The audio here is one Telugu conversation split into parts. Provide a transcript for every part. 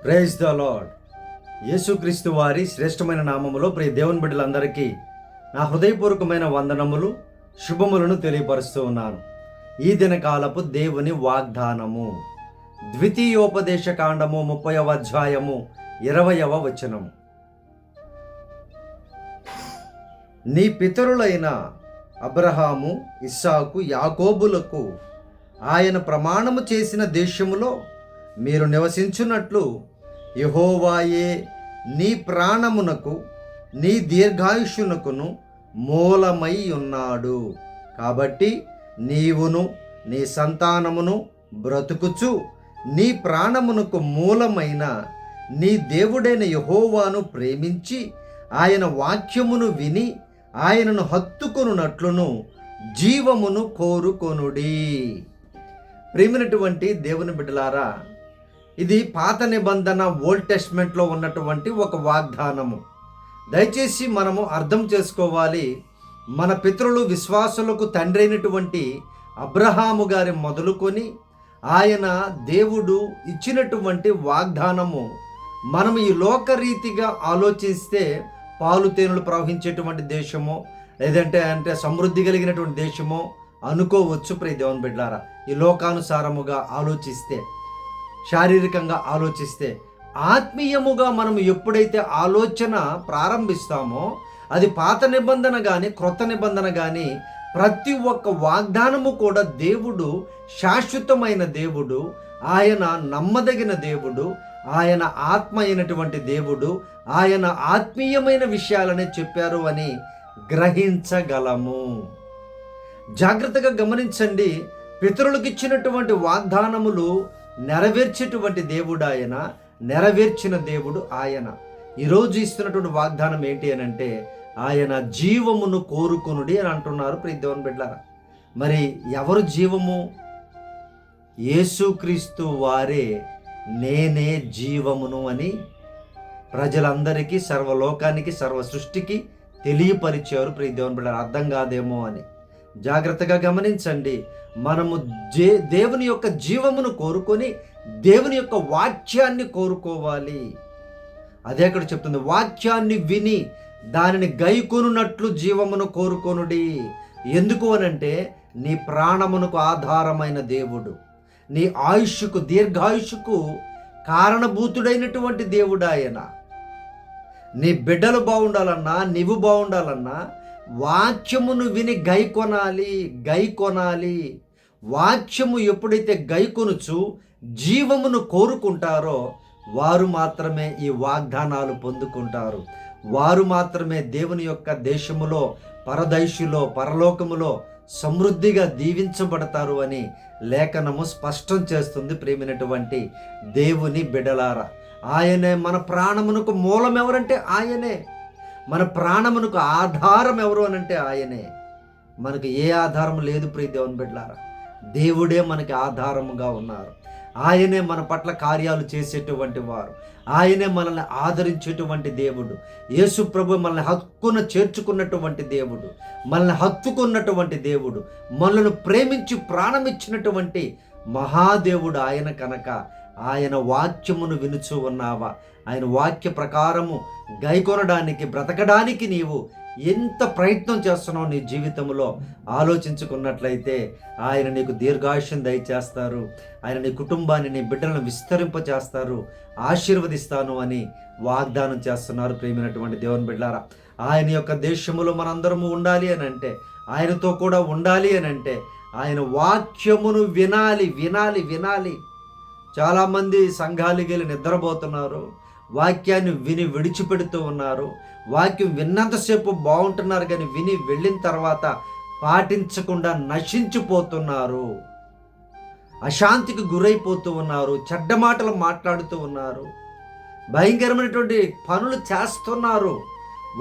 Praise the lord. యేసుక్రీస్తు వారి శ్రేష్టమైన నామములో ప్రియ దేవుని బిడ్డలందరికీ నా హృదయపూర్వకమైన వందనములు, శుభములను తెలియపరుస్తూ ఉన్నాను. ఈ దినకాలపు దేవుని వాగ్దానము ద్వితీయోపదేశ కాండము 30వ అధ్యాయము 20వ వచనము. నీ పితరులైన అబ్రహాము, ఇస్సాకు, యాకోబులకు ఆయన ప్రమాణము చేసిన దేశములో మీరు నివసించున్నట్లు యెహోవాయే నీ ప్రాణమునకు, నీ దీర్ఘాయుష్యునకును మూలమై ఉన్నాడు. కాబట్టి నీవును నీ సంతానమును బ్రతుకుచు నీ ప్రాణమునకు మూలమైన నీ దేవుడైన యెహోవాను ప్రేమించి ఆయన వాక్యమును విని ఆయనను హత్తుకొనున్నట్లును జీవమును కోరుకొనుడి. ప్రేమైనటువంటి దేవుని బిడ్డలారా, ఇది పాత నిబంధన ఓల్డ్ టెస్ట్మెంట్లో ఉన్నటువంటి ఒక వాగ్దానము. దయచేసి మనము అర్థం చేసుకోవాలి. మన పితరులు విశ్వాసులకు తండ్రి అయినటువంటి అబ్రహాము గారి మొదలుకొని ఆయన దేవుడు ఇచ్చినటువంటి వాగ్దానము మనం ఈ లోకరీతిగా ఆలోచిస్తే పాలు తేనెలు ప్రవహించేటువంటి దేశమో లేదంటే సమృద్ధి కలిగినటువంటి దేశమో అనుకోవచ్చు. ప్రియ దేవుని బిడ్డలారా, ఈ లోకానుసారముగా ఆలోచిస్తే, శారీరకంగా ఆలోచిస్తే, ఆత్మీయముగా మనం ఎప్పుడైతే ఆలోచన ప్రారంభిస్తామో అది పాత నిబంధన కానీ క్రొత్త నిబంధన కానీ ప్రతి ఒక్క వాగ్దానము కూడా దేవుడు శాశ్వతమైన దేవుడు, ఆయన నమ్మదగిన దేవుడు, ఆయన ఆత్మ అయినటువంటి దేవుడు, ఆయన ఆత్మీయమైన విషయాలనే చెప్పారు అని గ్రహించగలము. జాగ్రత్తగా గమనించండి. పితరులకు ఇచ్చినటువంటి వాగ్దానములు నెరవేర్చేటువంటి దేవుడు ఆయన, నెరవేర్చిన దేవుడు ఆయన. ఈరోజు ఇస్తున్నటువంటి వాగ్దానం ఏంటి అని అంటే ఆయన జీవమును కోరుకొనుడి అని అంటున్నారు. ప్రియ దేవుని బిడ్డలారా, మరి ఎవరు జీవము? యేసుక్రీస్తు వారే నేనే జీవమును అని ప్రజలందరికీ, సర్వలోకానికి, సర్వ సృష్టికి తెలియపరిచారు. ప్రియ దేవుని బిడ్డలారా, అర్థం కాదేమో అని జాగ్రత్తగా గమనించండి. మనము దేవుని యొక్క జీవమును కోరుకొని దేవుని యొక్క వాక్యాన్ని కోరుకోవాలి. అదే అక్కడ చెప్తుంది, వాక్యాన్ని విని దానిని గైకొనున్నట్లు జీవమును కోరుకొనుడి. ఎందుకు అనంటే నీ ప్రాణమునకు ఆధారమైన దేవుడు, నీ ఆయుష్కు, దీర్ఘాయుష్కు కారణభూతుడైనటువంటి దేవుడు ఆయన. నీ బిడ్డలు బాగుండాలన్నా, నీవు బాగుండాలన్నా వాక్యమును విని గైకొనాలి. వాక్యము ఎప్పుడైతే గైకొనుచు జీవమును కోరుకుంటారో వారు మాత్రమే ఈ వాగ్దానాలు పొందుకుంటారు. వారు మాత్రమే దేవుని యొక్క దేశములో, పరదైషులో, పరలోకములో సమృద్ధిగా దీవించబడతారు అని లేఖనము స్పష్టం చేస్తుంది. ప్రేమైనటువంటి దేవుని బిడ్డలారా, ఆయనే మన ప్రాణమునకు మూలం. ఎవరంటే ఆయనే. మన ప్రాణమునకు ఆధారం ఎవరు అనంటే ఆయనే. మనకు ఏ ఆధారం లేదు ప్రియ దేవుని బిడ్డలారా, దేవుడే మనకి ఆధారముగా ఉన్నారు. ఆయనే మన పట్ల కార్యాలు చేసేటువంటి వారు, ఆయనే మనల్ని ఆదరించేటువంటి దేవుడు. యేసు ప్రభు మనల్ని హక్కున చేర్చుకున్నటువంటి దేవుడు, మనల్ని హత్తుకున్నటువంటి దేవుడు, మనల్ని ప్రేమించి ప్రాణమిచ్చినటువంటి మహాదేవుడు ఆయన. కనుక ఆయన వాక్యమును వినుచూ ఉన్నావా? ఆయన వాక్య ప్రకారము గైకొనడానికి, బ్రతకడానికి నీవు ఎంత ప్రయత్నం చేస్తున్నావు నీ జీవితంలో ఆలోచించుకున్నట్లయితే ఆయన నీకు దీర్ఘాయుష్యం దయచేస్తారు. ఆయన నీ కుటుంబాన్ని, నీ బిడ్డలను విస్తరింపచేస్తారు, ఆశీర్వదిస్తాను అని వాగ్దానం చేస్తున్నారు. ప్రేమైనటువంటి దేవుని బిడ్డలారా, ఆయన యొక్క దేశములో మనందరము ఉండాలి అని అంటే, ఆయనతో కూడా ఉండాలి అని అంటే ఆయన వాక్యమును వినాలి. చాలామంది సంఘాలకి వెళ్ళి నిద్రపోతున్నారు, వాక్యాన్ని విని విడిచిపెడుతూ ఉన్నారు. వాక్యం విన్నంతసేపు బాగుంటున్నారు, కానీ విని వెళ్ళిన తర్వాత పాటించకుండా నశించిపోతున్నారు, అశాంతికి గురైపోతూ ఉన్నారు, చెడ్డ మాటలు మాట్లాడుతూ ఉన్నారు, భయంకరమైనటువంటి పనులు చేస్తున్నారు.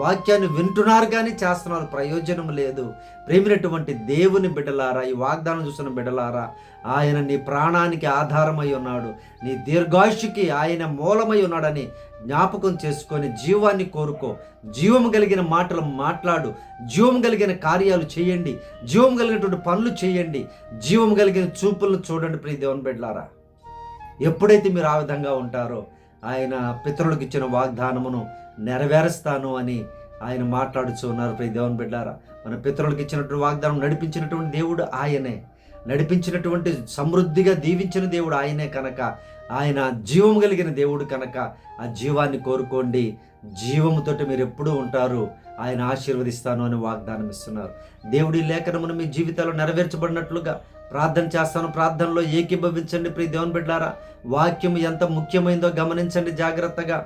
వాక్యాన్ని వింటున్నారు కానీ చేస్తున్నారు, ప్రయోజనం లేదు. ప్రేమైనటువంటి దేవుని బిడ్డలారా, ఈ వాగ్దానం చూసిన బిడ్డలారా, ఆయన నీ ప్రాణానికి ఆధారమై ఉన్నాడు, నీ దీర్ఘాయుష్కి ఆయన మూలమై ఉన్నాడని జ్ఞాపకం చేసుకొని జీవాన్ని కోరుకో. జీవం కలిగిన మాటలు మాట్లాడు, జీవం కలిగిన కార్యాలు చేయండి, జీవం కలిగినటువంటి పనులు చేయండి, జీవం కలిగిన చూపులను చూడండి. ప్రియ దేవుని బిడ్డలారా, ఎప్పుడైతే మీరు ఆ విధంగా ఉంటారో ఆయన పితరులకు ఇచ్చిన వాగ్దానమును నెరవేరుస్తాను అని ఆయన మాట్లాడుతూ ఉన్నారు. ప్రియ దేవుని బిడ్డారా, మన పితరులకు ఇచ్చినటువంటి వాగ్దానం నడిపించినటువంటి దేవుడు ఆయనే, నడిపించినటువంటి సమృద్ధిగా దీవించిన దేవుడు ఆయనే కనుక, ఆయన జీవం కలిగిన దేవుడు కనుక ఆ జీవాన్ని కోరుకోండి. జీవముతోటి మీరు ఎప్పుడూ ఉంటారు, ఆయన ఆశీర్వదిస్తాను అని వాగ్దానం ఇస్తున్నారు. దేవుడి లేఖనమును మీ జీవితాల్లో నెరవేర్చబడినట్లుగా ప్రార్థన చేస్తాను. ప్రార్థనలో ఏకీభవించండి. ప్రియ దేవుని బిడ్డారా, వాక్యం ఎంత ముఖ్యమైందో గమనించండి జాగ్రత్తగా.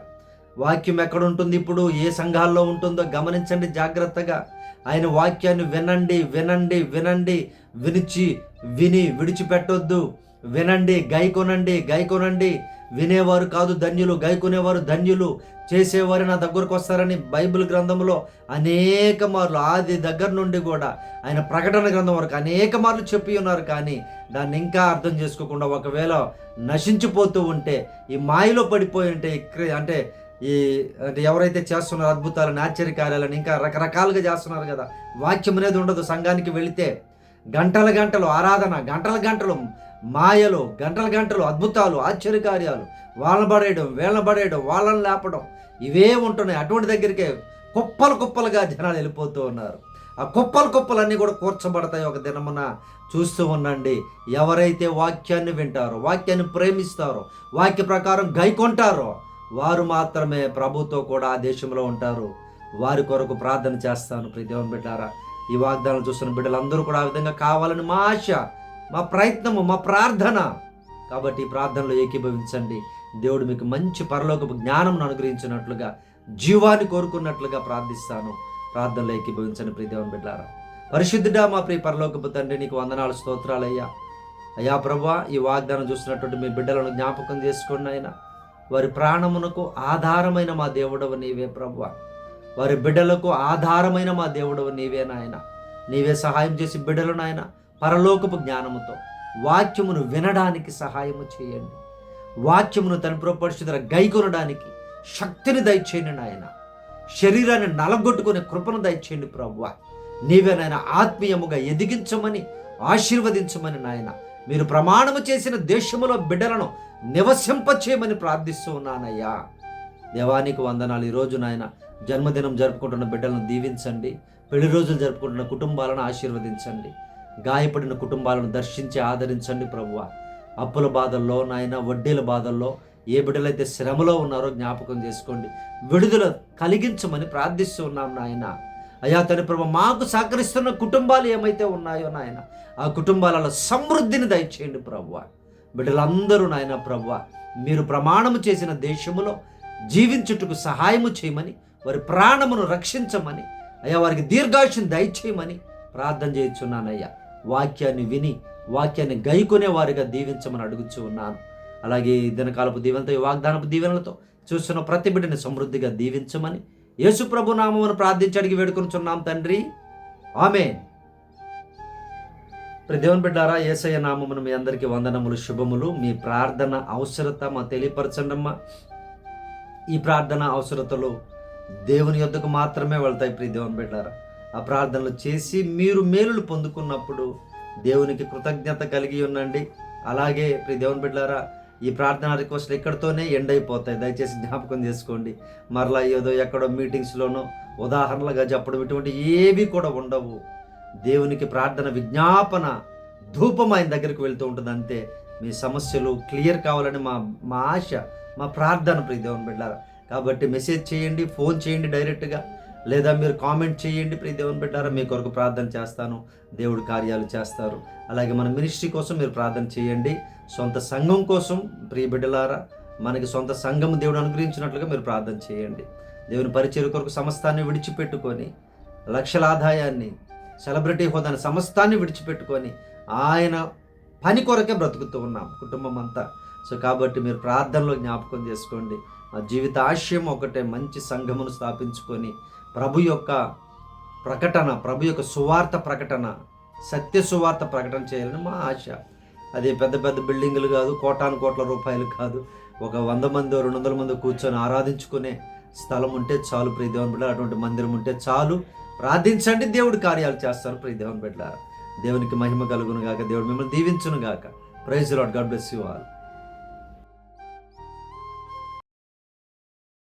వాక్యం ఎక్కడ ఉంటుంది, ఇప్పుడు ఏ సంఘాల్లో ఉంటుందో గమనించండి జాగ్రత్తగా. ఆయన వాక్యాన్ని వినండి వినండి వినండి, విని విడిచిపెట్టొద్దు. వినండి, గైకొనండి. వినేవారు కాదు ధన్యులు, గైకొనేవారు ధన్యులు. చేసేవారు నా దగ్గరకు వస్తారని బైబిల్ గ్రంథంలో అనేక మార్లు, ఆది దగ్గర నుండి కూడా ఆయన ప్రకటన గ్రంథం వరకు అనేక మార్లు చెప్పి ఉన్నారు. కానీ దాన్ని ఇంకా అర్థం చేసుకోకుండా ఒకవేళ నశించిపోతూ ఉంటే, ఈ మాయలో పడిపోయి ఉంటే, అంటే ఎవరైతే చేస్తున్నారో అద్భుతాలను, ఆశ్చర్యకార్యాలను ఇంకా రకరకాలుగా చేస్తున్నారు కదా, వాక్యం అనేది ఉండదు. సంఘానికి వెళితే గంటలు ఆరాధన, గంటలు మాయలు, గంటలు అద్భుతాలు, ఆశ్చర్యకార్యాలు, వాళ్ళని పడేయడం, వాళ్ళని లేపడం, ఇవే ఉంటున్నాయి. అటువంటి దగ్గరికే కుప్పలుగా జనాలు వెళ్ళిపోతూ ఉన్నారు. ఆ కుప్పలన్నీ కూడా కూర్చబడతాయి ఒక దినమున. చూస్తూ ఉండండి. ఎవరైతే వాక్యాన్ని వింటారో, వాక్యాన్ని ప్రేమిస్తారో, వాక్య ప్రకారం గైకొంటారో వారు మాత్రమే ప్రభుతో కూడా ఆ దేశంలో ఉంటారు. వారి కొరకు ప్రార్థన చేస్తాను. ప్రియ దేవుని బిడ్డారా, ఈ వాగ్దానం చూస్తున్న బిడ్డలందరూ కూడా ఆ విధంగా కావాలని మా ఆశ, మా ప్రయత్నము, మా ప్రార్థన. కాబట్టి ఈ ప్రార్థనలో ఏకీభవించండి. దేవుడు మీకు మంచి పరలోకపు జ్ఞానం అనుగ్రహించినట్లుగా, జీవాన్ని కోరుకున్నట్లుగా ప్రార్థిస్తాను. ప్రార్థనలో ఏకీభవించండి. ప్రియ దేవుని బిడ్డారా, పరిశుద్ధుడా మా ప్రియ పరలోకపు తండ్రి, నీకు వందనాలు, స్తోత్రాలయ్యా. అయ్యా ప్రభువా, ఈ వాగ్దానం చూసినటువంటి మీ బిడ్డలను జ్ఞాపకం చేసుకోండి ఆయన. వారి ప్రాణమునకు ఆధారమైన మా దేవుడవు నీవే ప్రభువా. వారి బిడ్డలకు ఆధారమైన మా దేవుడవు నీవే నాయన. నీవే సహాయం చేసి బిడ్డలు నాయన పరలోకపు జ్ఞానముతో వాక్యమును వినడానికి సహాయము చేయండి. వాక్యమును తన పరిశుద్ధ గైకొనడానికి శక్తిని దయచేయండి నాయన. శరీరాన్ని నలగొట్టుకునే కృపను దయచేయండి ప్రభువా. నీవే నాయన ఆత్మీయముగా ఎదిగించమని, ఆశీర్వదించమని నాయన. మీరు ప్రమాణము చేసిన దేశములో బిడ్డలను నివసింపచేయమని ప్రార్థిస్తూ ఉన్నానయ్యా. దేవానికి వందనాలు. ఈరోజు నాయన జన్మదినం జరుపుకుంటున్న బిడ్డలను దీవించండి. పెళ్లి రోజులు జరుపుకుంటున్న కుటుంబాలను ఆశీర్వదించండి. గాయపడిన కుటుంబాలను దర్శించి ఆదరించండి ప్రభువా. అప్పుల బాధల్లో నాయన, వడ్డీల బాధల్లో ఏ బిడ్డలైతే శ్రమలో ఉన్నారో జ్ఞాపకం చేసుకోండి. విడుదల కలిగించమని ప్రార్థిస్తూ ఉన్నాం నాయన. అయ్యా తన ప్రభు, మాకు సహకరిస్తున్న కుటుంబాలు ఏమైతే ఉన్నాయో నాయన, ఆ కుటుంబాలలో సమృద్ధిని దయచేయండి ప్రభువా. బిడ్డలందరూ నాయన ప్రభువా, మీరు ప్రమాణము చేసిన దేశములో జీవించుటకు సహాయము చేయమని, వారి ప్రాణమును రక్షించమని, అయ్యా వారికి దీర్ఘాయుష్ను దయచేయమని ప్రార్థన చేయించున్నానయ్యా. వాక్యాన్ని విని వాక్యాన్ని గైకొనే వారిగా దీవించమని అడుగుచూ ఉన్నాను. అలాగే ఈ దినకాలపు దీవెనతో, ఈ వాగ్దానపు దీవెనలతో చూస్తున్న ప్రతి బిడ్డని సమృద్ధిగా దీవించమని యేసు ప్రభు నామమును ప్రార్థించి అడిగి వేడుకొనుచున్నాం తండ్రి, ఆమేన్. దేవుని బిడ్డారా, యేసయ్య నామమును మీ అందరికీ వందనములు, శుభములు. మీ ప్రార్థన అవసరత మా తెలియపరచండమ్మా. ఈ ప్రార్థన అవసరతలు దేవుని యొద్దకు మాత్రమే వెళ్తాయి. ప్రియ దేవుని బిడ్డారా, ఆ ప్రార్థనలు చేసి మీరు మేలులు పొందుకున్నప్పుడు దేవునికి కృతజ్ఞత కలిగి ఉండండి. అలాగే ప్రియ దేవుని బిడ్డారా, ఈ ప్రార్థన రిక్వెస్ట్లు ఎక్కడితోనే ఎండ్ అయిపోతాయి. దయచేసి జ్ఞాపకం చేసుకోండి. మరలా ఏదో ఎక్కడో మీటింగ్స్లోనో ఉదాహరణలుగా చెప్పడం ఇటువంటి ఏవి కూడా ఉండవు. దేవునికి ప్రార్థన విజ్ఞాపన ధూపం ఆయన దగ్గరికి వెళ్తూ ఉంటుంది అంతే. మీ సమస్యలు క్లియర్ కావాలని మా ఆశ, మా ప్రార్థన ప్రియ దేవుని బిడ్డారా. కాబట్టి మెసేజ్ చేయండి, ఫోన్ చేయండి డైరెక్ట్గా, లేదా మీరు కామెంట్ చేయండి. ప్రియ దేవుని బిడ్డారా, మీ కొరకు ప్రార్థన చేస్తాను. దేవుడు కార్యాలు చేస్తారు. అలాగే మన మినిస్ట్రీ కోసం మీరు ప్రార్థన చేయండి. సొంత సంఘం కోసం ప్రియ బిడ్డలారా, మనకి సొంత సంఘం దేవుడు అనుగ్రహించినట్లుగా మీరు ప్రార్థన చేయండి. దేవుని పరిచర్య కొరకు సమస్తాన్ని విడిచిపెట్టుకొని, లక్షల ఆదాయాన్ని, సెలబ్రిటీ హోదాని సమస్తాన్ని విడిచిపెట్టుకొని ఆయన పని కొరకే బ్రతుకుతూ ఉన్నాం కుటుంబం అంతా. సో కాబట్టి మీరు ప్రార్థనలో జ్ఞాపకం చేసుకోండి. ఆ జీవిత ఆశయం ఒకటే, మంచి సంఘమును స్థాపించుకొని ప్రభు యొక్క ప్రకటన, ప్రభు యొక్క సువార్త ప్రకటన, సత్య సువార్త ప్రకటన చేయాలని మా ఆశ. అది పెద్ద పెద్ద బిల్డింగులు కాదు, కోట్ల రూపాయలు కాదు. ఒక 100 మందో 200 మందో కూర్చొని ఆరాధించుకునే స్థలం ఉంటే చాలు ప్రియ దేవుని బిడ్డ. అటువంటి మందిరం ఉంటే చాలు. ప్రార్థించండి, దేవుడు కార్యాలు చేస్తారు ప్రియ దేవుని బిడ్డ. దేవునికి మహిమ కలుగును గాక. దేవుడు మిమ్మల్ని దీవించును గాక. Praise Lord. God bless you all.